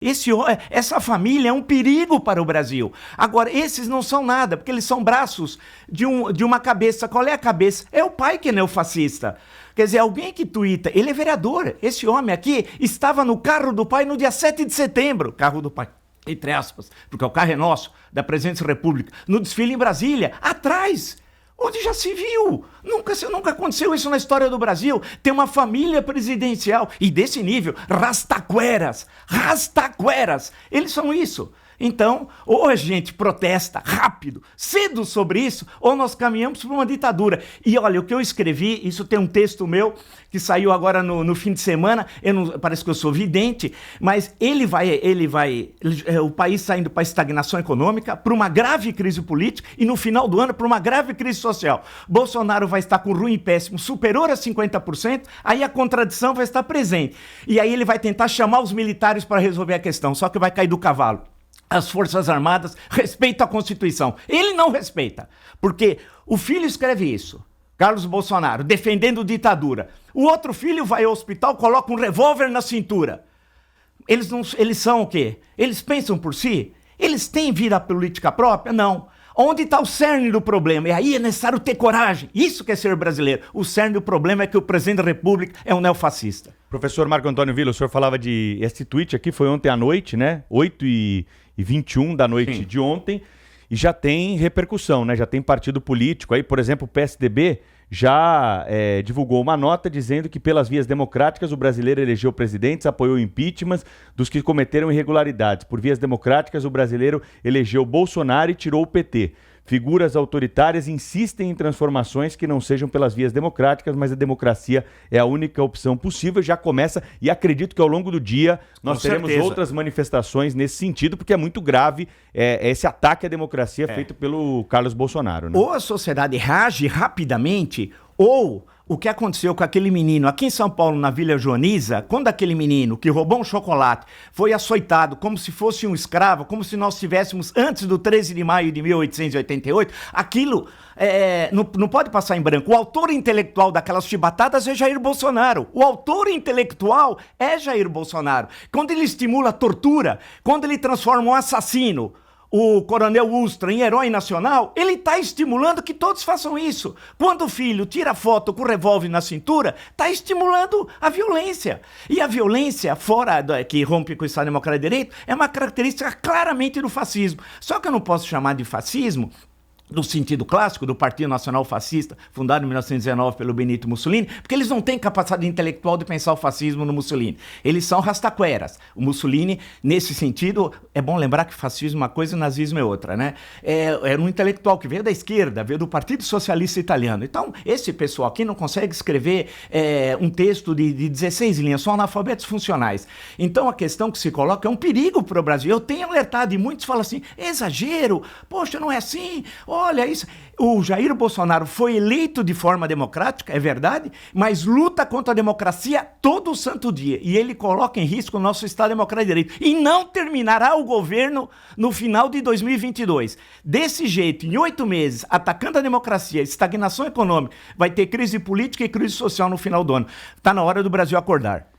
Essa família é um perigo para o Brasil. Agora, esses não são nada, porque eles são braços de uma cabeça. Qual é a cabeça? É o pai que é neofascista. Quer dizer, alguém que tuita, ele é vereador. Esse homem aqui estava no carro do pai no dia 7 de setembro. Carro do pai, entre aspas, porque o carro é nosso, da Presidência da República. No desfile em Brasília, atrás. Onde já se viu? Nunca aconteceu isso na história do Brasil. Tem uma família presidencial e desse nível, rastaqueras, eles são isso. Então, ou a gente protesta rápido, cedo sobre isso, ou nós caminhamos para uma ditadura. E olha, o que eu escrevi, isso tem um texto meu, que saiu agora no fim de semana, parece que eu sou vidente, mas o país está indo para a estagnação econômica, para uma grave crise política, e no final do ano, para uma grave crise social. Bolsonaro vai estar com ruim e péssimo superior a 50%, aí a contradição vai estar presente. E aí ele vai tentar chamar os militares para resolver a questão, só que vai cair do cavalo. As Forças Armadas respeitam a Constituição. Ele não respeita, porque o filho escreve isso, Carlos Bolsonaro, defendendo ditadura. O outro filho vai ao hospital, coloca um revólver na cintura. Eles são o quê? Eles pensam por si? Eles têm vida política própria? Não. Onde está o cerne do problema? E aí é necessário ter coragem. Isso que é ser brasileiro. O cerne do problema é que o presidente da República é um neofascista. Professor Marco Antônio Villa, o senhor falava de... Esse tweet aqui foi ontem à noite, né? 8h21 da noite Sim. de ontem. E já tem repercussão, né? Já tem partido político. Aí, por exemplo, o PSDB já divulgou uma nota dizendo que pelas vias democráticas o brasileiro elegeu presidentes, apoiou impeachments dos que cometeram irregularidades. Por vias democráticas o brasileiro elegeu Bolsonaro e tirou o PT. Figuras autoritárias insistem em transformações que não sejam pelas vias democráticas, mas a democracia é a única opção possível. Já começa, e acredito que ao longo do dia nós teremos outras manifestações nesse sentido, porque é muito grave esse ataque à democracia feito pelo Carlos Bolsonaro, né? Ou a sociedade reage rapidamente, ou o que aconteceu com aquele menino aqui em São Paulo, na Vila Joaniza, quando aquele menino que roubou um chocolate foi açoitado como se fosse um escravo, como se nós estivéssemos antes do 13 de maio de 1888, aquilo não pode passar em branco. O autor intelectual daquelas chibatadas é Jair Bolsonaro. O autor intelectual é Jair Bolsonaro. Quando ele estimula a tortura, quando ele transforma um assassino, o coronel Ustra, em herói nacional, ele está estimulando que todos façam isso. Quando o filho tira foto com o revólver na cintura, está estimulando a violência. E a violência, que rompe com o Estado Democrático de Direito, é uma característica claramente do fascismo. Só que eu não posso chamar de fascismo no sentido clássico do Partido Nacional Fascista, fundado em 1919 pelo Benito Mussolini, porque eles não têm capacidade intelectual de pensar o fascismo no Mussolini. Eles são rastaqueras. O Mussolini, nesse sentido, é bom lembrar que fascismo é uma coisa e nazismo é outra, né? Era um intelectual que veio da esquerda, veio do Partido Socialista Italiano. Então, esse pessoal aqui não consegue escrever um texto de 16 linhas, são analfabetos funcionais. Então, a questão que se coloca é um perigo para o Brasil. Eu tenho alertado e muitos falam assim, exagero, poxa, não é assim, olha isso. O Jair Bolsonaro foi eleito de forma democrática, é verdade, mas luta contra a democracia todo o santo dia. E ele coloca em risco o nosso Estado Democrático de Direito. E não terminará o governo no final de 2022. Desse jeito, em 8 meses, atacando a democracia, estagnação econômica, vai ter crise política e crise social no final do ano. Está na hora do Brasil acordar.